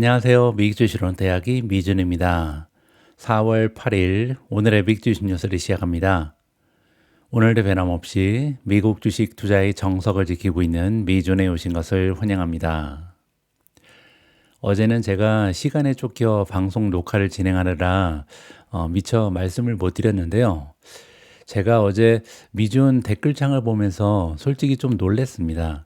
안녕하세요. 미국주식으로는 대학이 미준입니다. 4월 8일 오늘의 미국주식 뉴스를 시작합니다. 오늘도 변함없이 미국 주식 투자의 정석을 지키고 있는 미준에 오신 것을 환영합니다. 어제는 제가 시간에 쫓겨 방송 녹화를 진행하느라 미처 말씀을 못 드렸는데요. 제가 어제 미준 댓글창을 보면서 솔직히 좀 놀랐습니다.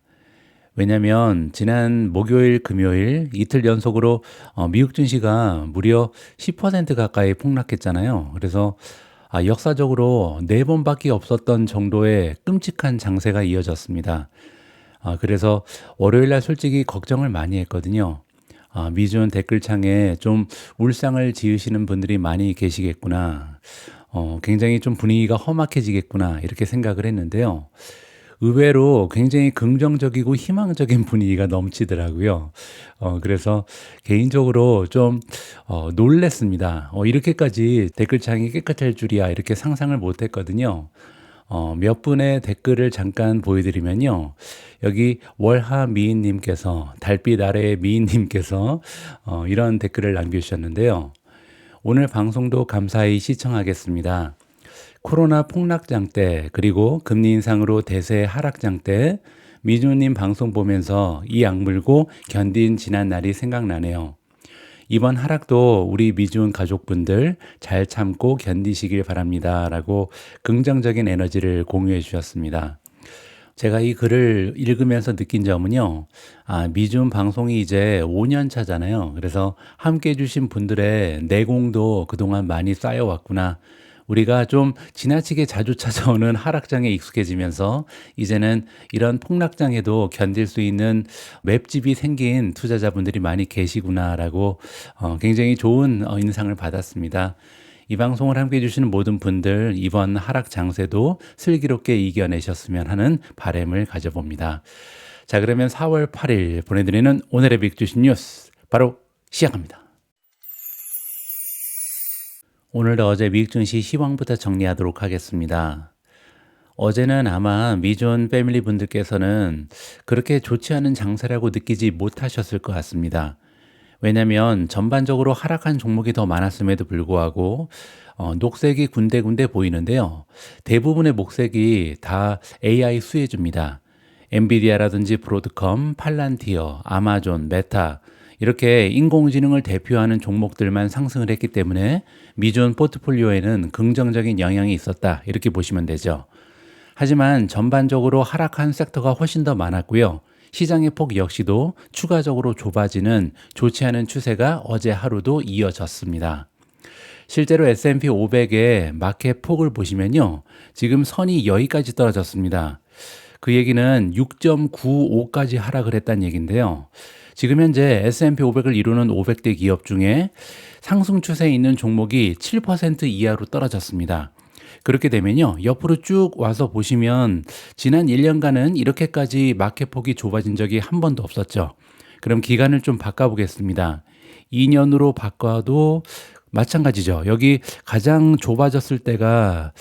왜냐면 지난 목요일, 금요일 이틀 연속으로 미국 증시가 무려 10% 가까이 폭락했잖아요. 그래서 역사적으로 4번밖에 없었던 정도의 끔찍한 장세가 이어졌습니다. 그래서 월요일 날 솔직히 걱정을 많이 했거든요. 미준 댓글창에 좀 울상을 지으시는 분들이 많이 계시겠구나. 굉장히 좀 분위기가 험악해지겠구나 이렇게 생각을 했는데요. 의외로 굉장히 긍정적이고 희망적인 분위기가 넘치더라고요. 그래서 개인적으로 좀 놀랬습니다. 이렇게까지 댓글창이 깨끗할 줄이야 이렇게 상상을 못 했거든요. 몇 분의 댓글을 잠깐 보여드리면요. 여기 월하 미인님께서 달빛 아래의 미인님께서 이런 댓글을 남겨주셨는데요. 오늘 방송도 감사히 시청하겠습니다. 코로나 폭락장 때 그리고 금리 인상으로 대세 하락장 때 미주님 방송 보면서 이 악물고 견딘 지난 날이 생각나네요. 이번 하락도 우리 미주은 가족분들 잘 참고 견디시길 바랍니다. 라고 긍정적인 에너지를 공유해 주셨습니다. 제가 이 글을 읽으면서 느낀 점은요. 미준 방송이 이제 5년 차잖아요. 그래서 함께 해주신 분들의 내공도 그동안 많이 쌓여왔구나. 우리가 좀 지나치게 자주 찾아오는 하락장에 익숙해지면서 이제는 이런 폭락장에도 견딜 수 있는 맵집이 생긴 투자자분들이 많이 계시구나라고 굉장히 좋은 인상을 받았습니다. 이 방송을 함께 해주시는 모든 분들 이번 하락 장세도 슬기롭게 이겨내셨으면 하는 바람을 가져봅니다. 자, 그러면 4월 8일 보내드리는 오늘의 빅주식 뉴스 바로 시작합니다. 오늘도 어제 미국 증시 시황부터 정리하도록 하겠습니다. 어제는 아마 미존 패밀리 분들께서는 그렇게 좋지 않은 장세라고 느끼지 못하셨을 것 같습니다. 왜냐하면 전반적으로 하락한 종목이 더 많았음에도 불구하고 녹색이 군데군데 보이는데요. 대부분의 목색이 다 AI 수혜주입니다. 엔비디아라든지 브로드컴, 팔란티어, 아마존, 메타 이렇게 인공지능을 대표하는 종목들만 상승을 했기 때문에 미존 포트폴리오에는 긍정적인 영향이 있었다 이렇게 보시면 되죠. 하지만 전반적으로 하락한 섹터가 훨씬 더 많았고요. 시장의 폭 역시도 추가적으로 좁아지는 좋지 않은 추세가 어제 하루도 이어졌습니다. 실제로 S&P 500의 마켓 폭을 보시면요. 지금 선이 여기까지 떨어졌습니다. 그 얘기는 6.95까지 하락을 했다는 얘기인데요. 지금 현재 S&P 500을 이루는 500대 기업 중에 상승 추세에 있는 종목이 7% 이하로 떨어졌습니다. 그렇게 되면요. 옆으로 쭉 와서 보시면 지난 1년간은 이렇게까지 마켓 폭이 좁아진 적이 한 번도 없었죠. 그럼 기간을 좀 바꿔보겠습니다. 2년으로 바꿔도 마찬가지죠. 여기 가장 좁아졌을 때가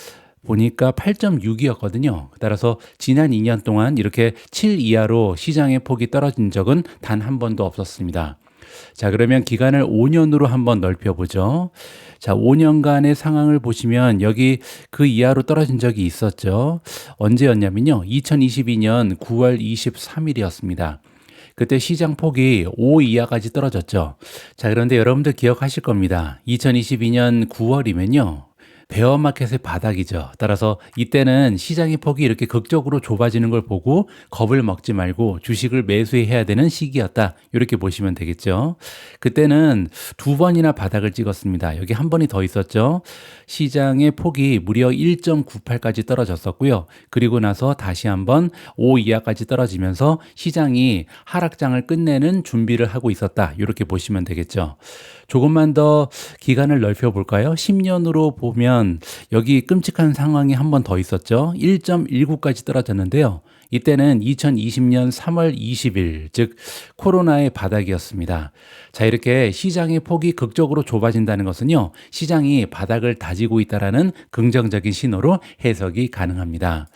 보니까 8.6이었거든요. 따라서 지난 2년 동안 이렇게 7 이하로 시장의 폭이 떨어진 적은 단 한 번도 없었습니다. 자, 그러면 기간을 5년으로 한번 넓혀보죠. 자, 5년간의 상황을 보시면 여기 그 이하로 떨어진 적이 있었죠. 언제였냐면요. 2022년 9월 23일이었습니다. 그때 시장 폭이 5 이하까지 떨어졌죠. 자, 그런데 여러분들 기억하실 겁니다. 2022년 9월이면요. 베어마켓의 바닥이죠. 따라서 이때는 시장의 폭이 이렇게 극적으로 좁아지는 걸 보고 겁을 먹지 말고 주식을 매수해야 되는 시기였다. 이렇게 보시면 되겠죠. 그때는 2번이나 바닥을 찍었습니다. 여기 한 번이 더 있었죠. 시장의 폭이 무려 1.98까지 떨어졌었고요. 그리고 나서 다시 한번 5 이하까지 떨어지면서 시장이 하락장을 끝내는 준비를 하고 있었다. 이렇게 보시면 되겠죠. 조금만 더 기간을 넓혀볼까요? 10년으로 보면 여기 끔찍한 상황이 한 번 더 있었죠. 1.19까지 떨어졌는데요. 이때는 2020년 3월 20일, 즉 코로나의 바닥이었습니다. 자, 이렇게 시장의 폭이 극적으로 좁아진다는 것은요. 시장이 바닥을 다지고 있다는 긍정적인 신호로 해석이 가능합니다.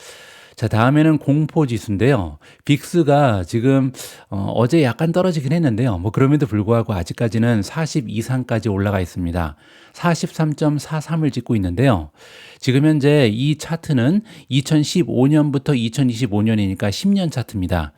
자, 다음에는 공포 지수인데요. 빅스가 지금 어제 약간 떨어지긴 했는데요. 뭐 그럼에도 불구하고 아직까지는 40 이상까지 올라가 있습니다. 43.43을 찍고 있는데요. 지금 현재 이 차트는 2015년부터 2025년이니까 10년 차트입니다.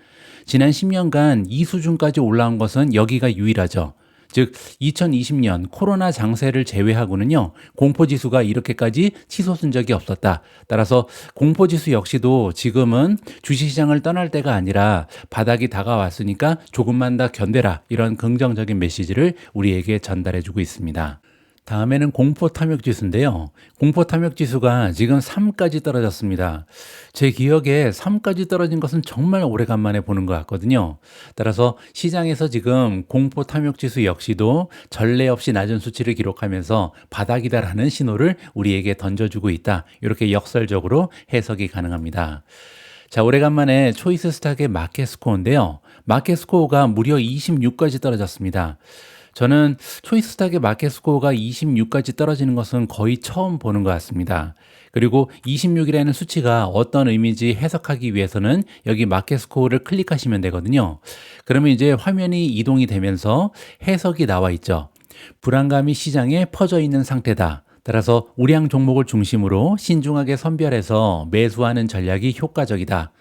지난 10년간 이 수준까지 올라온 것은 여기가 유일하죠. 즉 2020년 코로나 장세를 제외하고는요, 공포지수가 이렇게까지 치솟은 적이 없었다. 따라서 공포지수 역시도 지금은 주식시장을 떠날 때가 아니라 바닥이 다가왔으니까 조금만 더 견뎌라, 이런 긍정적인 메시지를 우리에게 전달해주고 있습니다. 다음에는 공포 탐욕 지수인데요. 공포 탐욕 지수가 지금 3까지 떨어졌습니다. 제 기억에 3까지 떨어진 것은 정말 오래간만에 보는 것 같거든요. 따라서 시장에서 지금 공포 탐욕 지수 역시도 전례 없이 낮은 수치를 기록하면서 바닥이다라는 신호를 우리에게 던져주고 있다. 이렇게 역설적으로 해석이 가능합니다. 자, 오래간만에 초이스 스탁의 마켓 스코어인데요. 마켓 스코어가 무려 26까지 떨어졌습니다. 저는 초이스 스탁의 마켓 스코어가 26까지 떨어지는 것은 거의 처음 보는 것 같습니다. 그리고 26이라는 수치가 어떤 의미인지 해석하기 위해서는 여기 마켓 스코어를 클릭하시면 되거든요. 그러면 이제 화면이 이동이 되면서 해석이 나와 있죠. 불안감이 시장에 퍼져 있는 상태다. 따라서 우량 종목을 중심으로 신중하게 선별해서 매수하는 전략이 효과적이다.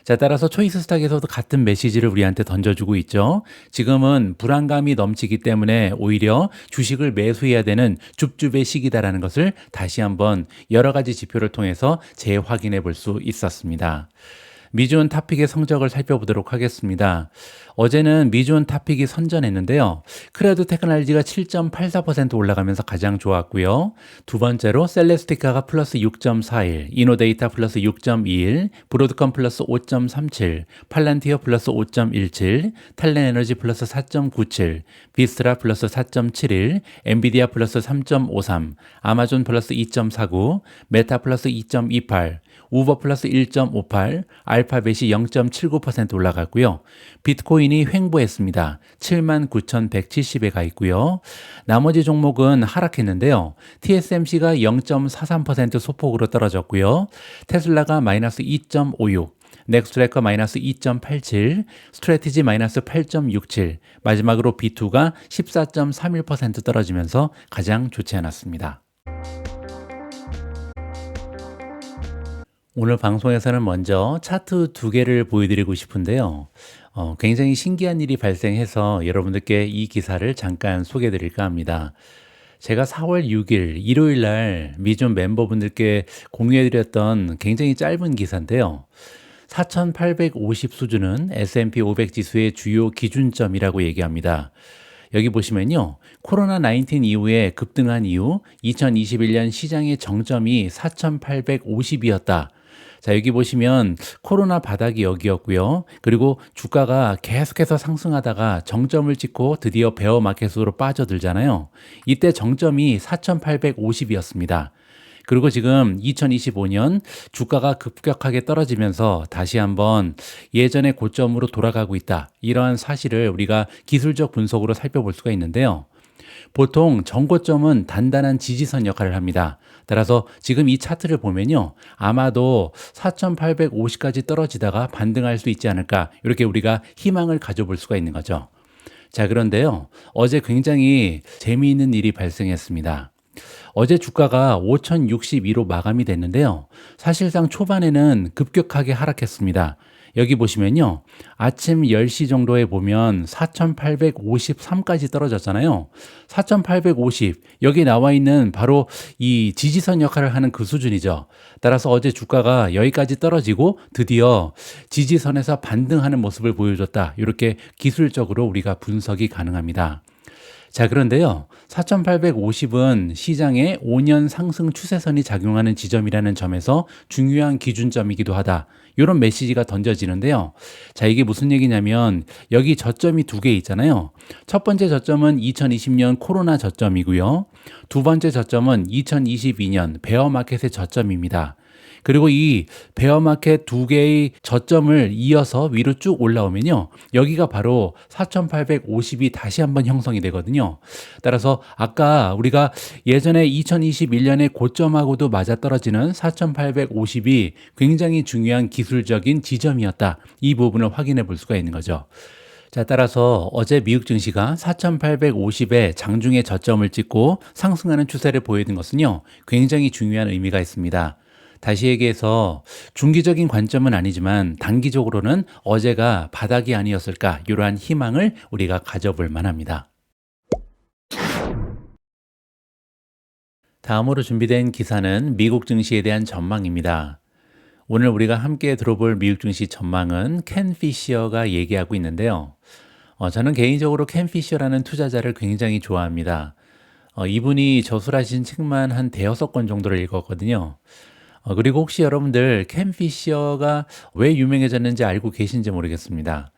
자, 따라서 초이스 스탁에서도 같은 메시지를 우리한테 던져주고 있죠. 지금은 불안감이 넘치기 때문에 오히려 주식을 매수해야 되는 줍줍의 시기다라는 것을 다시 한번 여러 가지 지표를 통해서 재확인해 볼 수 있었습니다. 미주온 탑픽의 성적을 살펴보도록 하겠습니다. 어제는 미주온 탑픽이 선전했는데요. 크레드 테크놀로지가 7.84% 올라가면서 가장 좋았고요. 두 번째로 셀레스티카가 플러스 6.41, 이노데이터 플러스 6.21, 브로드컴 플러스 5.37, 팔란티어 플러스 5.17, 텔렌에너지 플러스 4.97, 비스트라 플러스 4.71, 엔비디아 플러스 3.53, 아마존 플러스 2.49, 메타 플러스 2.28, 우버 플러스 1.58, 알파벳이 0.79% 올라갔고요. 비트코인이 횡보했습니다. 79,170에 가 있고요. 나머지 종목은 하락했는데요. TSMC가 0.43% 소폭으로 떨어졌고요. 테슬라가 마이너스 2.56, 넥스트래커 마이너스 2.87, 스트래티지 마이너스 8.67, 마지막으로 B2가 14.31% 떨어지면서 가장 좋지 않았습니다. 오늘 방송에서는 먼저 차트 두 개를 보여드리고 싶은데요. 굉장히 신기한 일이 발생해서 여러분들께 이 기사를 잠깐 소개해드릴까 합니다. 제가 4월 6일 일요일 날 미존 멤버분들께 공유해드렸던 굉장히 짧은 기사인데요. 4,850 수준은 S&P 500 지수의 주요 기준점이라고 얘기합니다. 여기 보시면요, 코로나19 이후에 급등한 이후 2021년 시장의 정점이 4,850이었다. 자, 여기 보시면 코로나 바닥이 여기였고요. 그리고 주가가 계속해서 상승하다가 정점을 찍고 드디어 베어 마켓으로 빠져들잖아요. 이때 정점이 4,850이었습니다. 그리고 지금 2025년 주가가 급격하게 떨어지면서 다시 한번 예전의 고점으로 돌아가고 있다. 이러한 사실을 우리가 기술적 분석으로 살펴볼 수가 있는데요. 보통 정고점은 단단한 지지선 역할을 합니다. 따라서 지금 이 차트를 보면요, 아마도 4,850까지 떨어지다가 반등할 수 있지 않을까, 이렇게 우리가 희망을 가져볼 수가 있는 거죠. 자, 그런데요, 어제 굉장히 재미있는 일이 발생했습니다. 어제 주가가 5,062로 마감이 됐는데요. 사실상 초반에는 급격하게 하락했습니다. 여기 보시면요, 아침 10시 정도에 보면 4,853까지 떨어졌잖아요. 4,850, 여기 나와 있는 바로 이 지지선 역할을 하는 그 수준이죠. 따라서 어제 주가가 여기까지 떨어지고 드디어 지지선에서 반등하는 모습을 보여줬다. 이렇게 기술적으로 우리가 분석이 가능합니다. 자, 그런데요, 4,850은 시장의 5년 상승 추세선이 작용하는 지점이라는 점에서 중요한 기준점이기도 하다. 이런 메시지가 던져지는데요. 자, 이게 무슨 얘기냐면 여기 저점이 두 개 있잖아요. 첫 번째 저점은 2020년 코로나 저점이고요. 두 번째 저점은 2022년 베어마켓의 저점입니다. 그리고 이 베어마켓 두 개의 저점을 이어서 위로 쭉 올라오면요. 여기가 바로 4,850이 다시 한번 형성이 되거든요. 따라서 아까 우리가 예전에 2021년에 고점하고도 맞아떨어지는 4,850이 굉장히 중요한 기술적인 지점이었다. 이 부분을 확인해 볼 수가 있는 거죠. 자, 따라서 어제 미국 증시가 4,850의 장중에 저점을 찍고 상승하는 추세를 보이는 것은요, 굉장히 중요한 의미가 있습니다. 다시 얘기해서 중기적인 관점은 아니지만 단기적으로는 어제가 바닥이 아니었을까, 이러한 희망을 우리가 가져볼 만합니다. 다음으로 준비된 기사는 미국 증시에 대한 전망입니다. 오늘 우리가 함께 들어볼 미국 증시 전망은 켄 피셔가 얘기하고 있는데요. 저는 개인적으로 켄 피셔라는 투자자를 굉장히 좋아합니다. 이분이 저술하신 책만 한 대여섯 권 정도를 읽었거든요. 그리고 혹시 여러분들 켄 피셔가 왜 유명해졌는지 알고 계신지 모르겠습니다.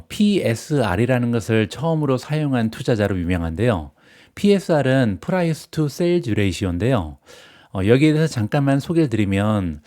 PSR이라는 것을 처음으로 사용한 투자자로 유명한데요. PSR은 Price to Sales Ratio인데요. 여기에 대해서 잠깐만 소개를 드리면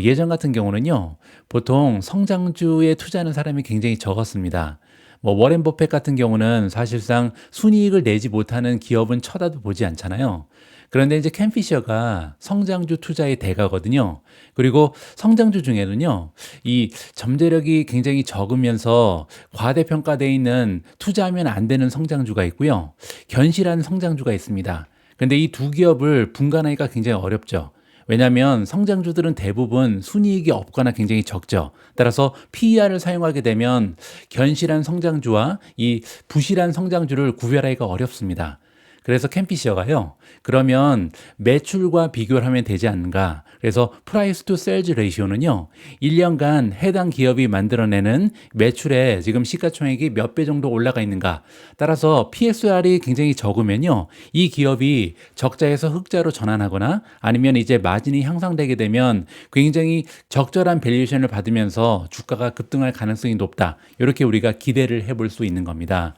예전 같은 경우는요, 보통 성장주에 투자하는 사람이 굉장히 적었습니다. 워렌 버핏 같은 경우는 사실상 순이익을 내지 못하는 기업은 쳐다도 보지 않잖아요. 그런데 이제 켄 피셔가 성장주 투자의 대가거든요. 그리고 성장주 중에는요, 이 잠재력이 굉장히 적으면서 과대평가되어 있는 투자하면 안 되는 성장주가 있고요. 견실한 성장주가 있습니다. 근데 이 두 기업을 분간하기가 굉장히 어렵죠. 왜냐하면 성장주들은 대부분 순이익이 없거나 굉장히 적죠. 따라서 PER을 사용하게 되면 견실한 성장주와 이 부실한 성장주를 구별하기가 어렵습니다. 그래서 켄 피셔가요, 그러면 매출과 비교를 하면 되지 않는가. 그래서 프라이스 투 셀즈 레이시오는요, 1년간 해당 기업이 만들어내는 매출에 지금 시가총액이 몇 배 정도 올라가 있는가. 따라서 PSR이 굉장히 적으면요, 이 기업이 적자에서 흑자로 전환하거나 아니면 이제 마진이 향상되게 되면 굉장히 적절한 밸류에이션을 받으면서 주가가 급등할 가능성이 높다. 이렇게 우리가 기대를 해볼 수 있는 겁니다.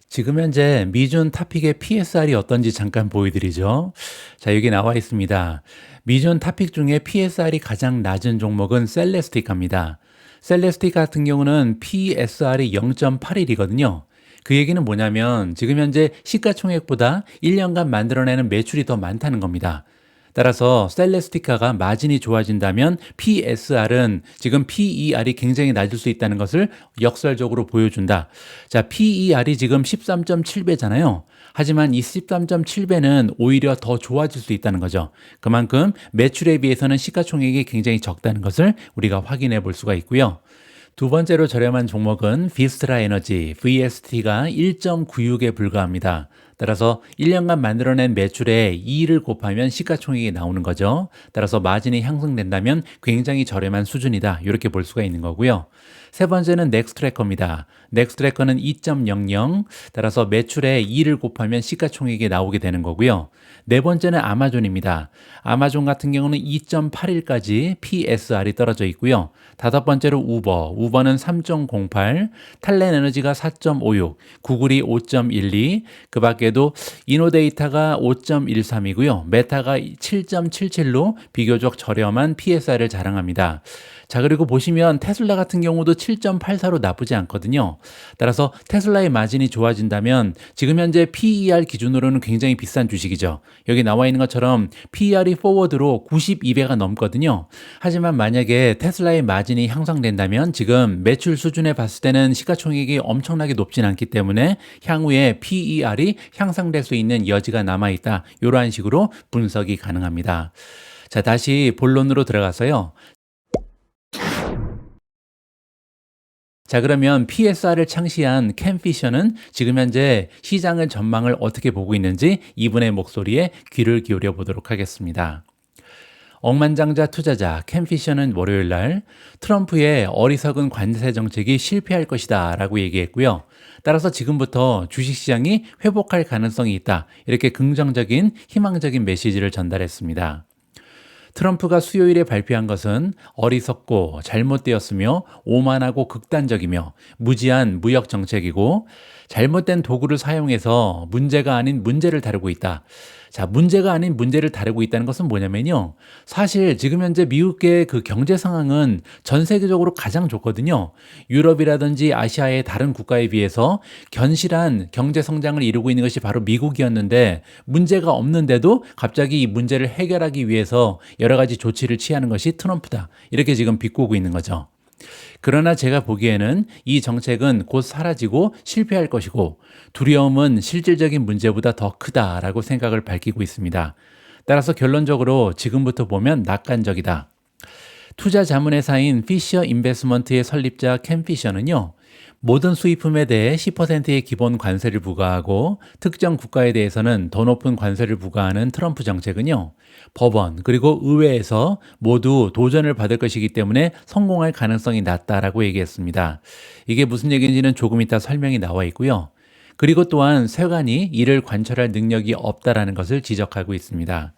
지금 현재 미준 탑픽의 PSR이 어떤지 잠깐 보여드리죠. 자, 여기 나와 있습니다. 미준 탑픽 중에 PSR이 가장 낮은 종목은 셀레스틱입니다. 셀레스틱 같은 경우는 PSR이 0.81이거든요. 그 얘기는 뭐냐면 지금 현재 시가총액보다 1년간 만들어내는 매출이 더 많다는 겁니다. 따라서 셀레스티카가 마진이 좋아진다면 PSR은 지금 PER이 굉장히 낮을 수 있다는 것을 역설적으로 보여준다. 자, PER이 지금 13.7배잖아요. 하지만 이 13.7배는 오히려 더 좋아질 수 있다는 거죠. 그만큼 매출에 비해서는 시가총액이 굉장히 적다는 것을 우리가 확인해 볼 수가 있고요. 두 번째로 저렴한 종목은 비스트라 에너지, VST가 1.96에 불과합니다. 따라서 1년간 만들어낸 매출에 2를 곱하면 시가총액이 나오는 거죠. 따라서 마진이 향상된다면 굉장히 저렴한 수준이다. 이렇게 볼 수가 있는 거고요. 세 번째는 넥스트래커입니다. 넥스트래커는 2.00, 따라서 매출에 2를 곱하면 시가총액이 나오게 되는 거고요. 네 번째는 아마존입니다. 아마존 같은 경우는 2.81까지 PSR이 떨어져 있고요. 다섯 번째로 우버는 3.08, 탈렌에너지가 4.56, 구글이 5.12, 그 밖에도 이노데이터가 5.13이고요. 메타가 7.77로 비교적 저렴한 PSR을 자랑합니다. 자, 그리고 보시면 테슬라 같은 경우도 7.84로 나쁘지 않거든요. 따라서 테슬라의 마진이 좋아진다면 지금 현재 PER 기준으로는 굉장히 비싼 주식이죠. 여기 나와 있는 것처럼 PER이 포워드로 92배가 넘거든요. 하지만 만약에 테슬라의 마진이 향상된다면 지금 매출 수준에 봤을 때는 시가총액이 엄청나게 높진 않기 때문에 향후에 PER이 향상될 수 있는 여지가 남아있다. 이러한 식으로 분석이 가능합니다. 자, 다시 본론으로 들어가서요. 자, 그러면 PSR을 창시한 켄 피셔는 지금 현재 시장의 전망을 어떻게 보고 있는지 이분의 목소리에 귀를 기울여 보도록 하겠습니다. 억만장자 투자자 켄 피셔는 월요일 날 트럼프의 어리석은 관세 정책이 실패할 것이다 라고 얘기했고요. 따라서 지금부터 주식시장이 회복할 가능성이 있다. 이렇게 긍정적인 희망적인 메시지를 전달했습니다. 트럼프가 수요일에 발표한 것은 어리석고 잘못되었으며 오만하고 극단적이며 무지한 무역 정책이고 잘못된 도구를 사용해서 문제가 아닌 문제를 다루고 있다. 자, 문제가 아닌 문제를 다루고 있다는 것은 뭐냐면요. 사실 지금 현재 미국의 그 경제 상황은 전 세계적으로 가장 좋거든요. 유럽이라든지 아시아의 다른 국가에 비해서 견실한 경제 성장을 이루고 있는 것이 바로 미국이었는데 문제가 없는데도 갑자기 이 문제를 해결하기 위해서 여러 가지 조치를 취하는 것이 트럼프다. 이렇게 지금 비꼬고 있는 거죠. 그러나 제가 보기에는 이 정책은 곧 사라지고 실패할 것이고 두려움은 실질적인 문제보다 더 크다라고 생각을 밝히고 있습니다. 따라서 결론적으로 지금부터 보면 낙관적이다. 투자 자문회사인 피셔 인베스먼트의 설립자 켄 피셔는요. 모든 수입품에 대해 10%의 기본 관세를 부과하고 특정 국가에 대해서는 더 높은 관세를 부과하는 트럼프 정책은요. 법원 그리고 의회에서 모두 도전을 받을 것이기 때문에 성공할 가능성이 낮다라고 얘기했습니다. 이게 무슨 얘기인지는 조금 이따 설명이 나와 있고요. 그리고 또한 세관이 이를 관철할 능력이 없다라는 것을 지적하고 있습니다.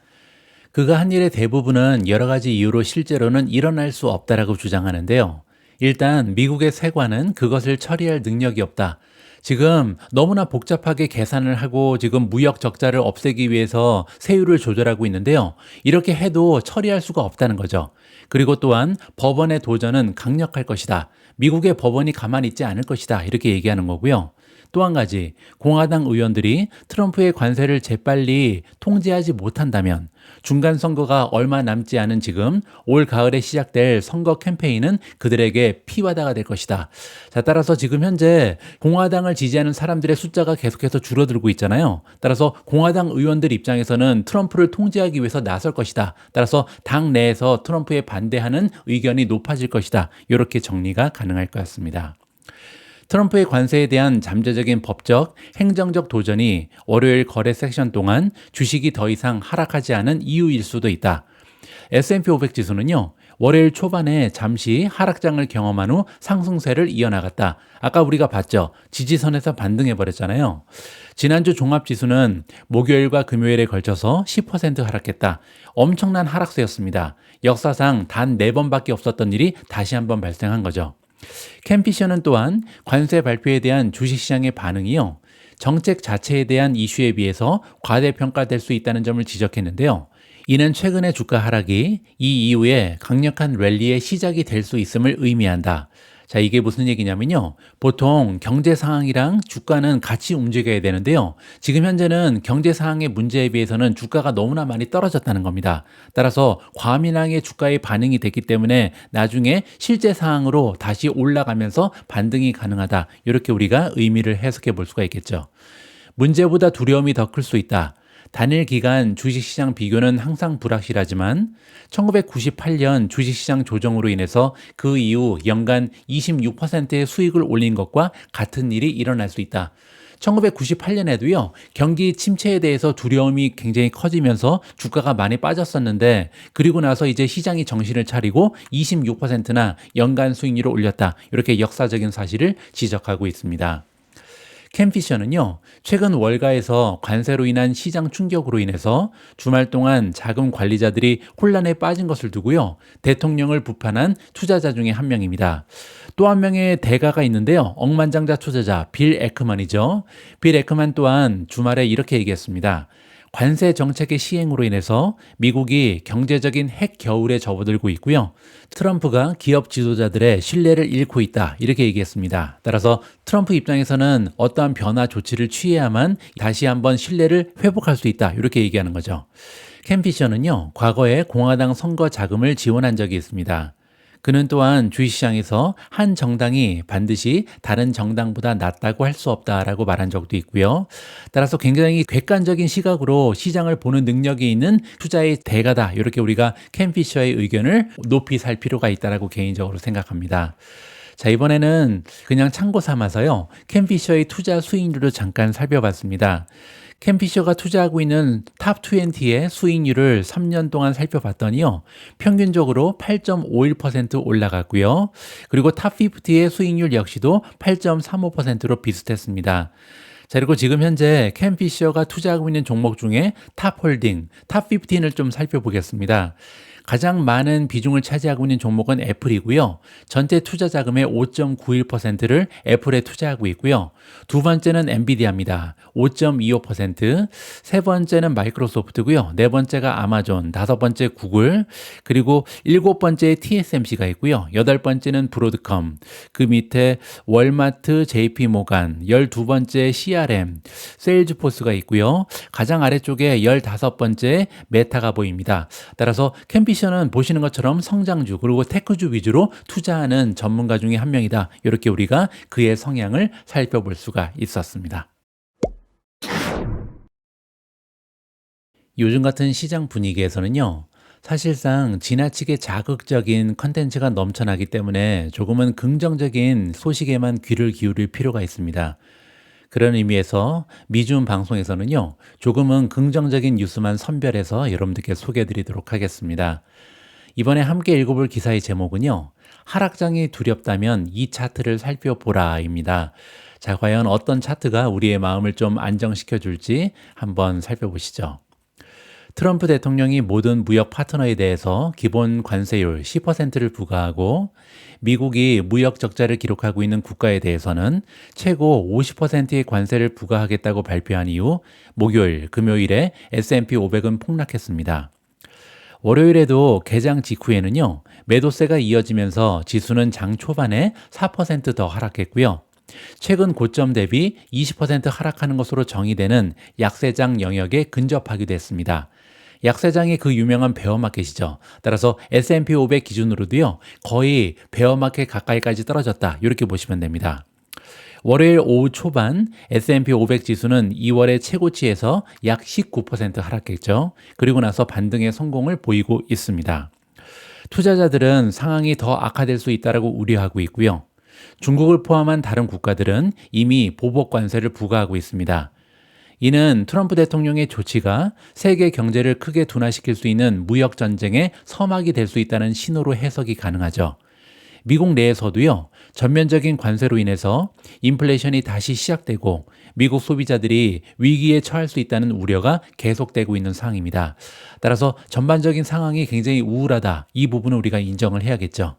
그가 한 일의 대부분은 여러 가지 이유로 실제로는 일어날 수 없다라고 주장하는데요. 일단 미국의 세관은 그것을 처리할 능력이 없다. 지금 너무나 복잡하게 계산을 하고 지금 무역 적자를 없애기 위해서 세율을 조절하고 있는데요. 이렇게 해도 처리할 수가 없다는 거죠. 그리고 또한 법원의 도전은 강력할 것이다. 미국의 법원이 가만히 있지 않을 것이다. 이렇게 얘기하는 거고요. 또 한 가지, 공화당 의원들이 트럼프의 관세를 재빨리 통제하지 못한다면 중간 선거가 얼마 남지 않은 지금 올 가을에 시작될 선거 캠페인은 그들에게 피바다가 될 것이다. 자, 따라서 지금 현재 공화당을 지지하는 사람들의 숫자가 계속해서 줄어들고 있잖아요. 따라서 공화당 의원들 입장에서는 트럼프를 통제하기 위해서 나설 것이다. 따라서 당 내에서 트럼프에 반대하는 의견이 높아질 것이다. 이렇게 정리가 가능할 것 같습니다. 트럼프의 관세에 대한 잠재적인 법적, 행정적 도전이 월요일 거래 섹션 동안 주식이 더 이상 하락하지 않은 이유일 수도 있다. S&P 500 지수는요. 월요일 초반에 잠시 하락장을 경험한 후 상승세를 이어나갔다. 아까 우리가 봤죠. 지지선에서 반등해버렸잖아요. 지난주 종합지수는 목요일과 금요일에 걸쳐서 10% 하락했다. 엄청난 하락세였습니다. 역사상 단 4번밖에 없었던 일이 다시 한번 발생한 거죠. 켄 피셔는 또한 관세 발표에 대한 주식시장의 반응이요. 정책 자체에 대한 이슈에 비해서 과대평가될 수 있다는 점을 지적했는데요. 이는 최근의 주가 하락이 이 이후에 강력한 랠리의 시작이 될 수 있음을 의미한다. 자, 이게 무슨 얘기냐면요. 보통 경제 상황이랑 주가는 같이 움직여야 되는데요. 지금 현재는 경제 상황의 문제에 비해서는 주가가 너무나 많이 떨어졌다는 겁니다. 따라서 과민하게 주가의 반응이 됐기 때문에 나중에 실제 상황으로 다시 올라가면서 반등이 가능하다. 이렇게 우리가 의미를 해석해 볼 수가 있겠죠. 문제보다 두려움이 더 클 수 있다. 단일 기간 주식시장 비교는 항상 불확실하지만 1998년 주식시장 조정으로 인해서 그 이후 연간 26%의 수익을 올린 것과 같은 일이 일어날 수 있다. 1998년에도요, 경기 침체에 대해서 두려움이 굉장히 커지면서 주가가 많이 빠졌었는데, 그리고 나서 이제 시장이 정신을 차리고 26%나 연간 수익률을 올렸다. 이렇게 역사적인 사실을 지적하고 있습니다. 켄 피셔는요, 최근 월가에서 관세로 인한 시장 충격으로 인해서 주말 동안 자금 관리자들이 혼란에 빠진 것을 두고요, 대통령을 비판한 투자자 중에 한 명입니다. 또 한 명의 대가가 있는데요, 억만장자 투자자 빌 에크만이죠. 빌 에크만 또한 주말에 이렇게 얘기했습니다. 관세 정책의 시행으로 인해서 미국이 경제적인 핵 겨울에 접어들고 있고요. 트럼프가 기업 지도자들의 신뢰를 잃고 있다. 이렇게 얘기했습니다. 따라서 트럼프 입장에서는 어떠한 변화 조치를 취해야만 다시 한번 신뢰를 회복할 수 있다. 이렇게 얘기하는 거죠. 켄 피셔는요, 과거에 공화당 선거 자금을 지원한 적이 있습니다. 그는 또한 주식시장에서 한 정당이 반드시 다른 정당보다 낫다고 할 수 없다라고 말한 적도 있고요. 따라서 굉장히 객관적인 시각으로 시장을 보는 능력이 있는 투자의 대가다. 이렇게 우리가 켄 피셔의 의견을 높이 살 필요가 있다라고 개인적으로 생각합니다. 자, 이번에는 그냥 참고 삼아서요, 켄 피셔의 투자 수익률을 잠깐 살펴봤습니다. 켄 피셔가 투자하고 있는 탑 20의 수익률을 3년 동안 살펴봤더니요, 평균적으로 8.51% 올라갔고요. 그리고 탑 50의 수익률 역시도 8.35%로 비슷했습니다. 자, 그리고 지금 현재 켄 피셔가 투자하고 있는 종목 중에 탑 홀딩, 탑 15을 좀 살펴보겠습니다. 가장 많은 비중을 차지하고 있는 종목은 애플이고요. 전체 투자 자금의 5.91%를 애플에 투자하고 있고요. 두 번째는 엔비디아입니다. 5.25%, 세 번째는 마이크로소프트고요. 네 번째가 아마존, 다섯 번째 구글, 그리고 일곱 번째 TSMC가 있고요. 여덟 번째는 브로드컴, 그 밑에 월마트, JP모간, 12번째 CRM, 세일즈포스가 있고요. 가장 아래쪽에 15번째 메타가 보입니다. 따라서 캠피셔는 보시는 것처럼 성장주 그리고 테크주 위주로 투자하는 전문가 중에 한 명이다. 이렇게 우리가 그의 성향을 살펴볼 수가 있었습니다. 요즘 같은 시장 분위기에서는요, 사실상 지나치게 자극적인 컨텐츠가 넘쳐나기 때문에 조금은 긍정적인 소식에만 귀를 기울일 필요가 있습니다. 그런 의미에서 미중 방송에서는요, 조금은 긍정적인 뉴스만 선별해서 여러분들께 소개해 드리도록 하겠습니다. 이번에 함께 읽어볼 기사의 제목은요, 하락장이 두렵다면 이 차트를 살펴보라입니다. 자, 과연 어떤 차트가 우리의 마음을 좀 안정시켜 줄지 한번 살펴보시죠. 트럼프 대통령이 모든 무역 파트너에 대해서 기본 관세율 10%를 부과하고 미국이 무역 적자를 기록하고 있는 국가에 대해서는 최고 50%의 관세를 부과하겠다고 발표한 이후 목요일, 금요일에 S&P 500은 폭락했습니다. 월요일에도 개장 직후에는요, 매도세가 이어지면서 지수는 장 초반에 4% 더 하락했고요. 최근 고점 대비 20% 하락하는 것으로 정의되는 약세장 영역에 근접하기도 했습니다. 약세장이 그 유명한 베어마켓이죠. 따라서 S&P 500 기준으로도요, 거의 베어마켓 가까이까지 떨어졌다. 이렇게 보시면 됩니다. 월요일 오후 초반 S&P 500 지수는 2월의 최고치에서 약 19% 하락했죠. 그리고 나서 반등의 성공을 보이고 있습니다. 투자자들은 상황이 더 악화될 수 있다고 우려하고 있고요. 중국을 포함한 다른 국가들은 이미 보복 관세를 부과하고 있습니다. 이는 트럼프 대통령의 조치가 세계 경제를 크게 둔화시킬 수 있는 무역 전쟁의 서막이 될 수 있다는 신호로 해석이 가능하죠. 미국 내에서도요, 전면적인 관세로 인해서 인플레이션이 다시 시작되고 미국 소비자들이 위기에 처할 수 있다는 우려가 계속되고 있는 상황입니다. 따라서 전반적인 상황이 굉장히 우울하다. 이 부분을 우리가 인정을 해야겠죠.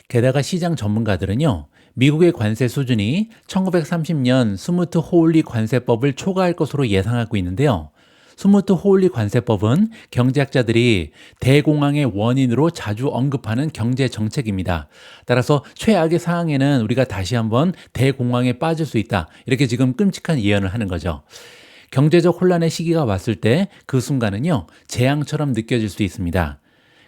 게다가 시장 전문가들은요, 미국의 관세 수준이 1930년 스무트 호울리 관세법을 초과할 것으로 예상하고 있는데요. 스무트 호울리 관세법은 경제학자들이 대공황의 원인으로 자주 언급하는 경제 정책입니다. 따라서 최악의 상황에는 우리가 다시 한번 대공황에 빠질 수 있다. 이렇게 지금 끔찍한 예언을 하는 거죠. 경제적 혼란의 시기가 왔을 때 그 순간은요, 재앙처럼 느껴질 수 있습니다.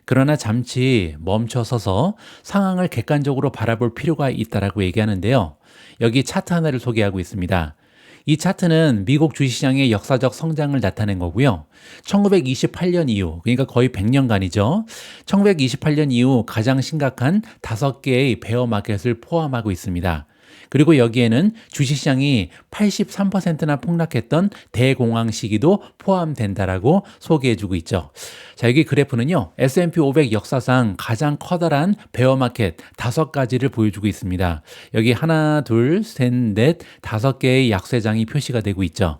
그러나 잠시 멈춰서서 상황을 객관적으로 바라볼 필요가 있다라고 얘기하는데요. 여기 차트 하나를 소개하고 있습니다. 이 차트는 미국 주식시장의 역사적 성장을 나타낸 거고요. 1928년 이후, 그러니까 거의 100년간이죠. 1928년 이후 가장 심각한 5개의 베어마켓을 포함하고 있습니다. 그리고 여기에는 주식시장이 83%나 폭락했던 대공황 시기도 포함된다라고 소개해주고 있죠. 자, 여기 그래프는요, S&P 500 역사상 가장 커다란 베어마켓 5가지를 보여주고 있습니다. 여기 하나, 둘, 셋, 넷, 5개의 약세장이 표시가 되고 있죠.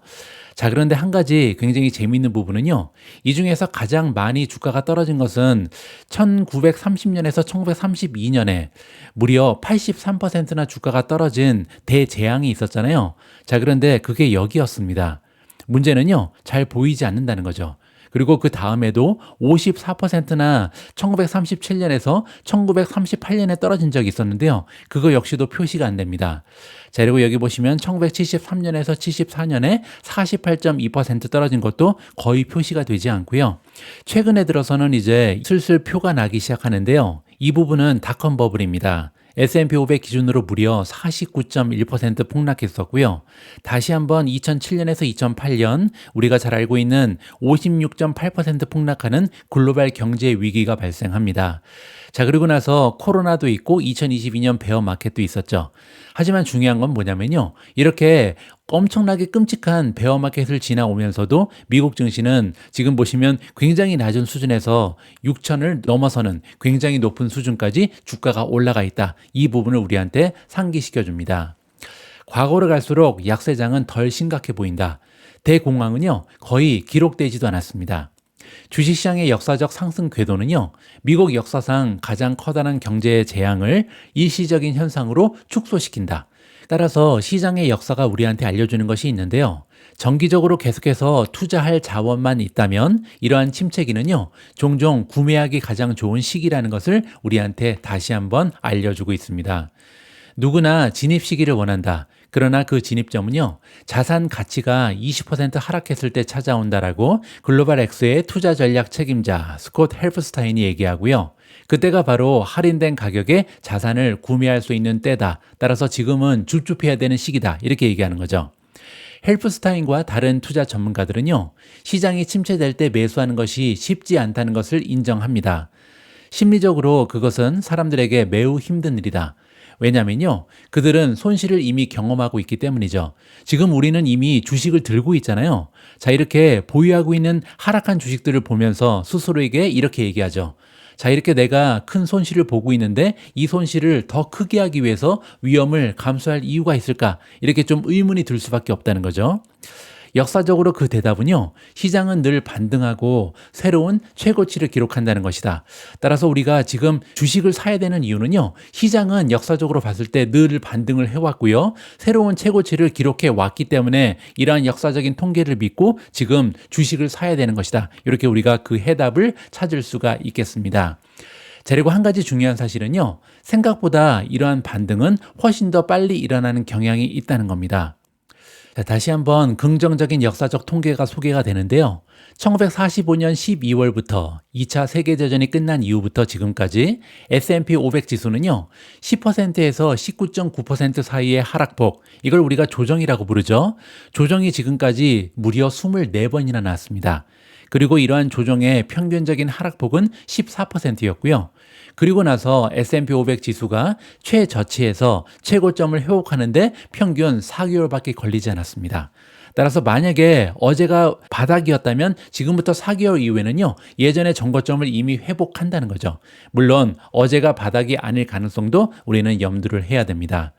자, 그런데 한 가지 굉장히 재미있는 부분은요, 이 중에서 가장 많이 주가가 떨어진 것은 1930년에서 1932년에 무려 83%나 주가가 떨어진 대재앙이 있었잖아요. 자, 그런데 그게 여기였습니다. 문제는요, 잘 보이지 않는다는 거죠. 그리고 그 다음에도 54%나 1937년에서 1938년에 떨어진 적이 있었는데요. 그거 역시도 표시가 안 됩니다. 자, 그리고 여기 보시면 1973년에서 74년에 48.2% 떨어진 것도 거의 표시가 되지 않고요. 최근에 들어서는 이제 슬슬 표가 나기 시작하는데요. 이 부분은 닷컴 버블입니다. S&P 500 기준으로 무려 49.1% 폭락했었고요. 다시 한번 2007년에서 2008년 우리가 잘 알고 있는 56.8% 폭락하는 글로벌 경제 위기가 발생합니다. 자, 그리고 나서 코로나도 있고 2022년 베어 마켓도 있었죠. 하지만 중요한 건 뭐냐면요, 이렇게 엄청나게 끔찍한 베어 마켓을 지나오면서도 미국 증시는 지금 보시면 굉장히 낮은 수준에서 6천을 넘어서는 굉장히 높은 수준까지 주가가 올라가 있다. 이 부분을 우리한테 상기시켜 줍니다. 과거로 갈수록 약세장은 덜 심각해 보인다. 대공황은요, 거의 기록되지도 않았습니다. 주식시장의 역사적 상승 궤도는요, 미국 역사상 가장 커다란 경제 재앙을 일시적인 현상으로 축소시킨다. 따라서 시장의 역사가 우리한테 알려주는 것이 있는데요. 정기적으로 계속해서 투자할 자원만 있다면 이러한 침체기는요, 종종 구매하기 가장 좋은 시기라는 것을 우리한테 다시 한번 알려주고 있습니다. 누구나 진입 시기를 원한다. 그러나 그 진입점은요, 자산 가치가 20% 하락했을 때 찾아온다라고 글로벌 엑스의 투자 전략 책임자 스콧 헬프스타인이 얘기하고요. 그때가 바로 할인된 가격에 자산을 구매할 수 있는 때다. 따라서 지금은 줍줍해야 되는 시기다. 이렇게 얘기하는 거죠. 헬프스타인과 다른 투자 전문가들은요, 시장이 침체될 때 매수하는 것이 쉽지 않다는 것을 인정합니다. 심리적으로 그것은 사람들에게 매우 힘든 일이다. 왜냐면요, 그들은 손실을 이미 경험하고 있기 때문이죠. 지금 우리는 이미 주식을 들고 있잖아요. 자, 이렇게 보유하고 있는 하락한 주식들을 보면서 스스로에게 이렇게 얘기하죠. 자, 이렇게 내가 큰 손실을 보고 있는데 이 손실을 더 크게 하기 위해서 위험을 감수할 이유가 있을까? 이렇게 좀 의문이 들 수밖에 없다는 거죠. 역사적으로 그 대답은요, 시장은 늘 반등하고 새로운 최고치를 기록한다는 것이다. 따라서 우리가 지금 주식을 사야 되는 이유는요, 시장은 역사적으로 봤을 때 늘 반등을 해왔고요, 새로운 최고치를 기록해 왔기 때문에 이러한 역사적인 통계를 믿고 지금 주식을 사야 되는 것이다. 이렇게 우리가 그 해답을 찾을 수가 있겠습니다. 자, 그리고 한 가지 중요한 사실은요, 생각보다 이러한 반등은 훨씬 더 빨리 일어나는 경향이 있다는 겁니다. 자, 다시 한번 긍정적인 역사적 통계가 소개가 되는데요. 1945년 12월부터 2차 세계대전이 끝난 이후부터 지금까지 S&P 500 지수는요, 10%에서 19.9% 사이의 하락폭, 이걸 우리가 조정이라고 부르죠. 조정이 지금까지 무려 24번이나 나왔습니다. 그리고 이러한 조정의 평균적인 하락폭은 14%였고요. 그리고 나서 S&P 500 지수가 최저치에서 최고점을 회복하는데 평균 4개월밖에 걸리지 않았습니다. 따라서 만약에 어제가 바닥이었다면 지금부터 4개월 이후에는요, 예전의 정고점을 이미 회복한다는 거죠. 물론 어제가 바닥이 아닐 가능성도 우리는 염두를 해야 됩니다.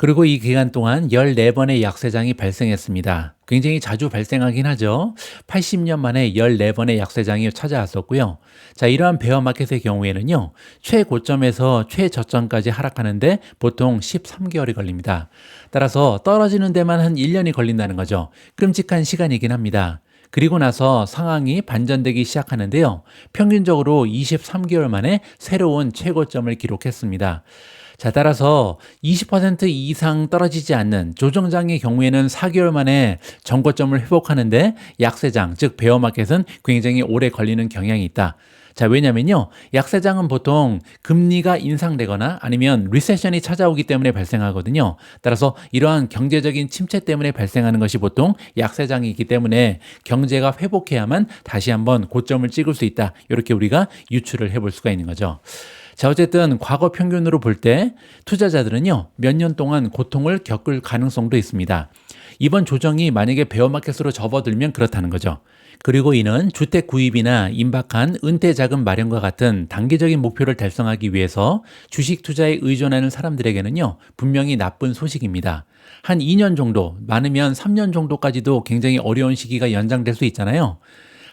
그리고 이 기간 동안 14번의 약세장이 발생했습니다. 굉장히 자주 발생하긴 하죠. 80년 만에 14번의 약세장이 찾아왔었고요. 자, 이러한 베어마켓의 경우에는요, 최고점에서 최저점까지 하락하는데 보통 13개월이 걸립니다. 따라서 떨어지는 데만 한 1년이 걸린다는 거죠. 끔찍한 시간이긴 합니다. 그리고 나서 상황이 반전되기 시작하는데요, 평균적으로 23개월 만에 새로운 최고점을 기록했습니다. 자, 따라서 20% 이상 떨어지지 않는 조정장의 경우에는 4개월 만에 정고점을 회복하는데 약세장, 즉 베어마켓은 굉장히 오래 걸리는 경향이 있다. 자, 왜냐면요, 약세장은 보통 금리가 인상되거나 아니면 리세션이 찾아오기 때문에 발생하거든요. 따라서 이러한 경제적인 침체 때문에 발생하는 것이 보통 약세장이 있기 때문에 경제가 회복해야만 다시 한번 고점을 찍을 수 있다. 이렇게 우리가 유추를 해볼 수가 있는 거죠. 자, 어쨌든 과거 평균으로 볼 때 투자자들은요, 몇 년 동안 고통을 겪을 가능성도 있습니다. 이번 조정이 만약에 베어마켓으로 접어들면 그렇다는 거죠. 그리고 이는 주택 구입이나 임박한 은퇴 자금 마련과 같은 단기적인 목표를 달성하기 위해서 주식 투자에 의존하는 사람들에게는요, 분명히 나쁜 소식입니다. 한 2년 정도, 많으면 3년 정도까지도 굉장히 어려운 시기가 연장될 수 있잖아요.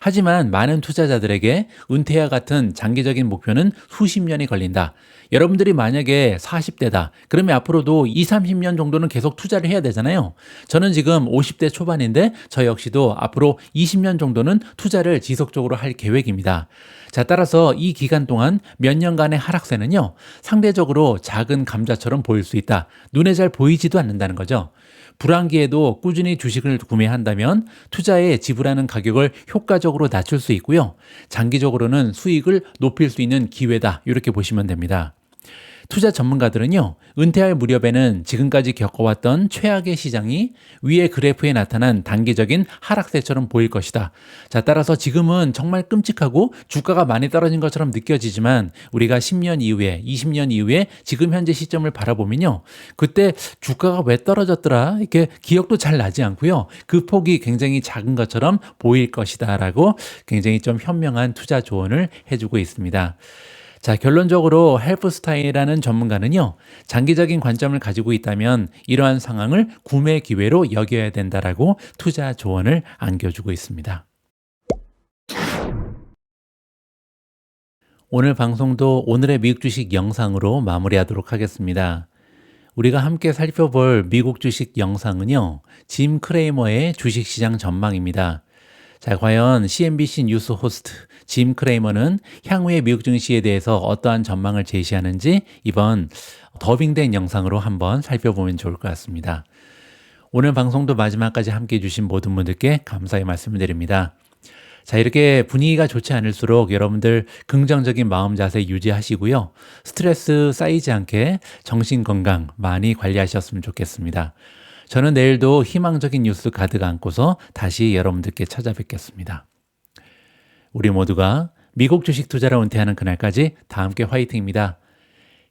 하지만 많은 투자자들에게 은퇴와 같은 장기적인 목표는 수십 년이 걸린다. 여러분들이 만약에 40대다. 그러면 앞으로도 20, 30년 정도는 계속 투자를 해야 되잖아요. 저는 지금 50대 초반인데 저 역시도 앞으로 20년 정도는 투자를 지속적으로 할 계획입니다. 자, 따라서 이 기간 동안 몇 년간의 하락세는요, 상대적으로 작은 감자처럼 보일 수 있다. 눈에 잘 보이지도 않는다는 거죠. 불황기에도 꾸준히 주식을 구매한다면 투자에 지불하는 가격을 효과적으로 낮출 수 있고요. 장기적으로는 수익을 높일 수 있는 기회다. 이렇게 보시면 됩니다. 투자 전문가들은요, 은퇴할 무렵에는 지금까지 겪어왔던 최악의 시장이 위의 그래프에 나타난 단기적인 하락세처럼 보일 것이다. 자, 따라서 지금은 정말 끔찍하고 주가가 많이 떨어진 것처럼 느껴지지만 우리가 10년 이후에, 20년 이후에 지금 현재 시점을 바라보면요, 그때 주가가 왜 떨어졌더라? 이렇게 기억도 잘 나지 않고요. 그 폭이 굉장히 작은 것처럼 보일 것이다 라고 굉장히 좀 현명한 투자 조언을 해주고 있습니다. 자, 결론적으로 헬프스타인이라는 전문가는요, 장기적인 관점을 가지고 있다면 이러한 상황을 구매 기회로 여겨야 된다라고 투자 조언을 안겨주고 있습니다. 오늘 방송도 오늘의 미국 주식 영상으로 마무리하도록 하겠습니다. 우리가 함께 살펴볼 미국 주식 영상은요, 짐 크레이머의 주식시장 전망입니다. 자, 과연 CNBC 뉴스 호스트 짐 크레이머는 향후의 미국 증시에 대해서 어떠한 전망을 제시하는지 이번 더빙된 영상으로 한번 살펴보면 좋을 것 같습니다. 오늘 방송도 마지막까지 함께 해주신 모든 분들께 감사의 말씀을 드립니다. 자, 이렇게 분위기가 좋지 않을수록 여러분들 긍정적인 마음 자세 유지하시고요. 스트레스 쌓이지 않게 정신 건강 많이 관리하셨으면 좋겠습니다. 저는 내일도 희망적인 뉴스 가득 안고서 다시 여러분들께 찾아뵙겠습니다. 우리 모두가 미국 주식 투자를 은퇴하는 그날까지 다 함께 화이팅입니다.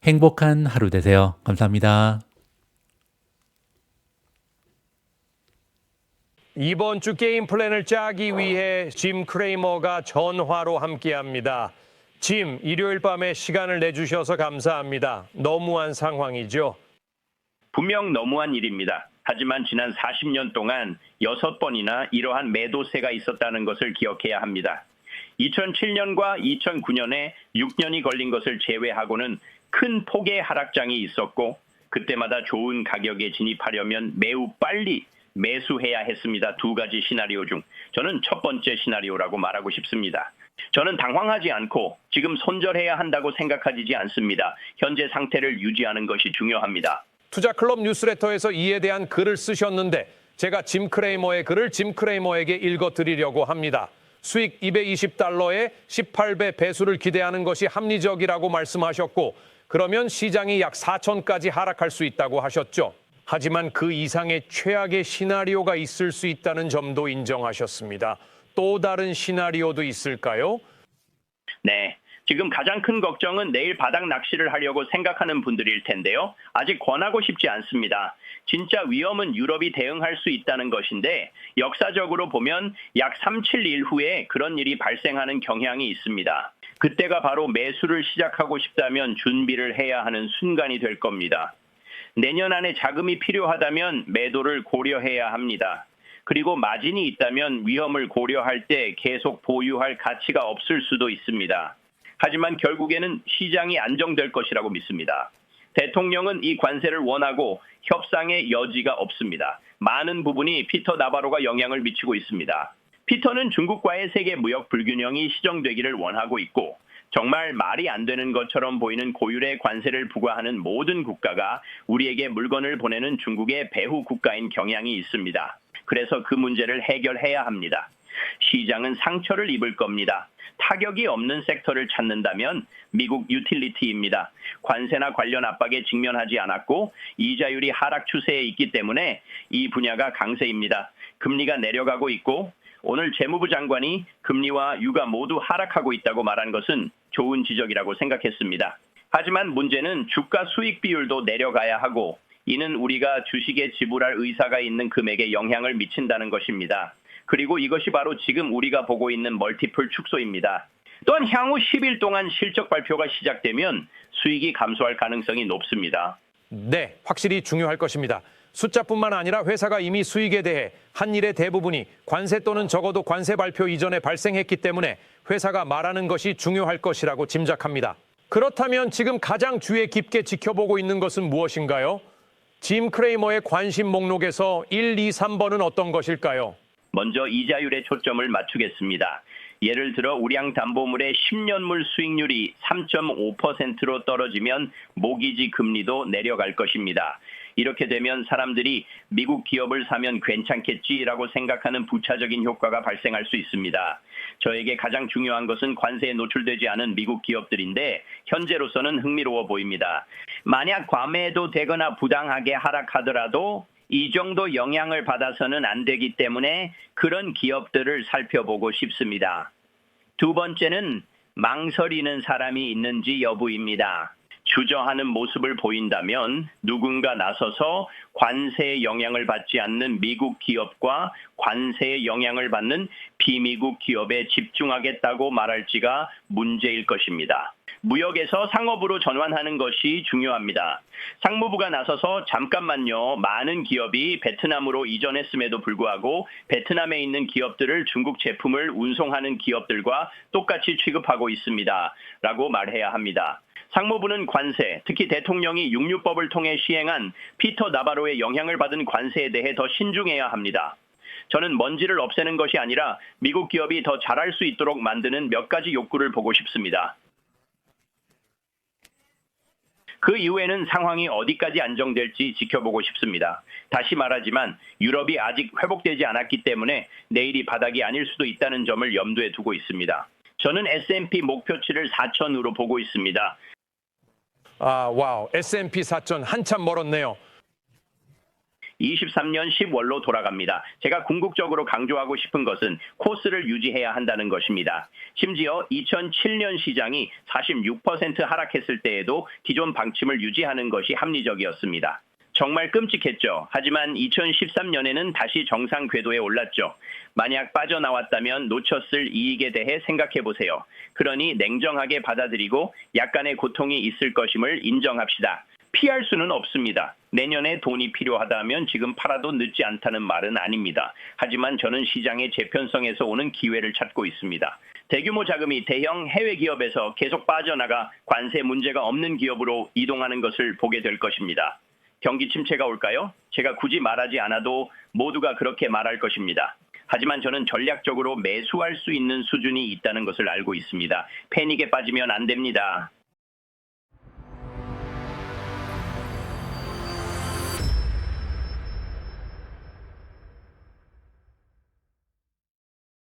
행복한 하루 되세요. 감사합니다. 이번 주 게임 플랜을 짜기 위해 짐 크레이머가 전화로 함께합니다. 짐, 일요일 밤에 시간을 내주셔서 감사합니다. 너무한 상황이죠? 분명 너무한 일입니다. 하지만 지난 40년 동안 6번이나 이러한 매도세가 있었다는 것을 기억해야 합니다. 2007년과 2009년에 6년이 걸린 것을 제외하고는 큰 폭의 하락장이 있었고 그때마다 좋은 가격에 진입하려면 매우 빨리 매수해야 했습니다. 두 가지 시나리오 중 저는 첫 번째 시나리오라고 말하고 싶습니다. 저는 당황하지 않고 지금 손절해야 한다고 생각하지 않습니다. 현재 상태를 유지하는 것이 중요합니다. 투자클럽 뉴스레터에서 이에 대한 글을 쓰셨는데 제가 짐 크레이머의 글을 짐 크레이머에게 읽어드리려고 합니다. 수익 $220에 18배 배수를 기대하는 것이 합리적이라고 말씀하셨고 그러면 시장이 약 4천까지 하락할 수 있다고 하셨죠. 하지만 그 이상의 최악의 시나리오가 있을 수 있다는 점도 인정하셨습니다. 또 다른 시나리오도 있을까요? 네. 지금 가장 큰 걱정은 내일 바닥 낚시를 하려고 생각하는 분들일 텐데요. 아직 권하고 싶지 않습니다. 진짜 위험은 유럽이 대응할 수 있다는 것인데 역사적으로 보면 약 371 후에 그런 일이 발생하는 경향이 있습니다. 그때가 바로 매수를 시작하고 싶다면 준비를 해야 하는 순간이 될 겁니다. 내년 안에 자금이 필요하다면 매도를 고려해야 합니다. 그리고 마진이 있다면 위험을 고려할 때 계속 보유할 가치가 없을 수도 있습니다. 하지만 결국에는 시장이 안정될 것이라고 믿습니다. 대통령은 이 관세를 원하고 협상의 여지가 없습니다. 많은 부분이 피터 나바로가 영향을 미치고 있습니다. 피터는 중국과의 세계 무역 불균형이 시정되기를 원하고 있고 정말 말이 안 되는 것처럼 보이는 고율의 관세를 부과하는 모든 국가가 우리에게 물건을 보내는 중국의 배후 국가인 경향이 있습니다. 그래서 그 문제를 해결해야 합니다. 시장은 상처를 입을 겁니다. 타격이 없는 섹터를 찾는다면 미국 유틸리티입니다. 관세나 관련 압박에 직면하지 않았고 이자율이 하락 추세에 있기 때문에 이 분야가 강세입니다. 금리가 내려가고 있고 오늘 재무부 장관이 금리와 유가 모두 하락하고 있다고 말한 것은 좋은 지적이라고 생각했습니다. 하지만 문제는 주가 수익 비율도 내려가야 하고 이는 우리가 주식에 지불할 의사가 있는 금액에 영향을 미친다는 것입니다. 그리고 이것이 바로 지금 우리가 보고 있는 멀티플 축소입니다. 또한 향후 10일 동안 실적 발표가 시작되면 수익이 감소할 가능성이 높습니다. 네, 확실히 중요할 것입니다. 숫자뿐만 아니라 회사가 이미 수익에 대해 한 일의 대부분이 관세 또는 적어도 관세 발표 이전에 발생했기 때문에 회사가 말하는 것이 중요할 것이라고 짐작합니다. 그렇다면 지금 가장 주의 깊게 지켜보고 있는 것은 무엇인가요? 짐 크레이머의 관심 목록에서 1, 2, 3번은 어떤 것일까요? 먼저 이자율에 초점을 맞추겠습니다. 예를 들어 우량 담보물의 10년물 수익률이 3.5%로 떨어지면 모기지 금리도 내려갈 것입니다. 이렇게 되면 사람들이 미국 기업을 사면 괜찮겠지라고 생각하는 부차적인 효과가 발생할 수 있습니다. 저에게 가장 중요한 것은 관세에 노출되지 않은 미국 기업들인데 현재로서는 흥미로워 보입니다. 만약 과매도 되거나 부당하게 하락하더라도 이 정도 영향을 받아서는 안 되기 때문에 그런 기업들을 살펴보고 싶습니다. 두 번째는 망설이는 사람이 있는지 여부입니다. 주저하는 모습을 보인다면 누군가 나서서 관세의 영향을 받지 않는 미국 기업과 관세의 영향을 받는 비미국 기업에 집중하겠다고 말할지가 문제일 것입니다. 무역에서 상업으로 전환하는 것이 중요합니다. 상무부가 나서서 잠깐만요, 많은 기업이 베트남으로 이전했음에도 불구하고 베트남에 있는 기업들을 중국 제품을 운송하는 기업들과 똑같이 취급하고 있습니다. 라고 말해야 합니다. 상무부는 관세, 특히 대통령이 육류법을 통해 시행한 피터 나바로의 영향을 받은 관세에 대해 더 신중해야 합니다. 저는 먼지를 없애는 것이 아니라 미국 기업이 더 잘할 수 있도록 만드는 몇 가지 욕구를 보고 싶습니다. 그 이후에는 상황이 어디까지 안정될지 지켜보고 싶습니다. 다시 말하지만 유럽이 아직 회복되지 않았기 때문에 내일이 바닥이 아닐 수도 있다는 점을 염두에 두고 있습니다. 저는 S&P 목표치를 4,000으로 보고 있습니다. 와우. S&P 4천 한참 멀었네요. 23년 10월로 돌아갑니다. 제가 궁극적으로 강조하고 싶은 것은 코스를 유지해야 한다는 것입니다. 심지어 2007년 시장이 46% 하락했을 때에도 기존 방침을 유지하는 것이 합리적이었습니다. 정말 끔찍했죠. 하지만 2013년에는 다시 정상 궤도에 올랐죠. 만약 빠져나왔다면 놓쳤을 이익에 대해 생각해 보세요. 그러니 냉정하게 받아들이고 약간의 고통이 있을 것임을 인정합시다. 피할 수는 없습니다. 내년에 돈이 필요하다면 지금 팔아도 늦지 않다는 말은 아닙니다. 하지만 저는 시장의 재편성에서 오는 기회를 찾고 있습니다. 대규모 자금이 대형 해외 기업에서 계속 빠져나가 관세 문제가 없는 기업으로 이동하는 것을 보게 될 것입니다. 경기 침체가 올까요? 제가 굳이 말하지 않아도 모두가 그렇게 말할 것입니다. 하지만 저는 전략적으로 매수할 수 있는 수준이 있다는 것을 알고 있습니다. 패닉에 빠지면 안 됩니다.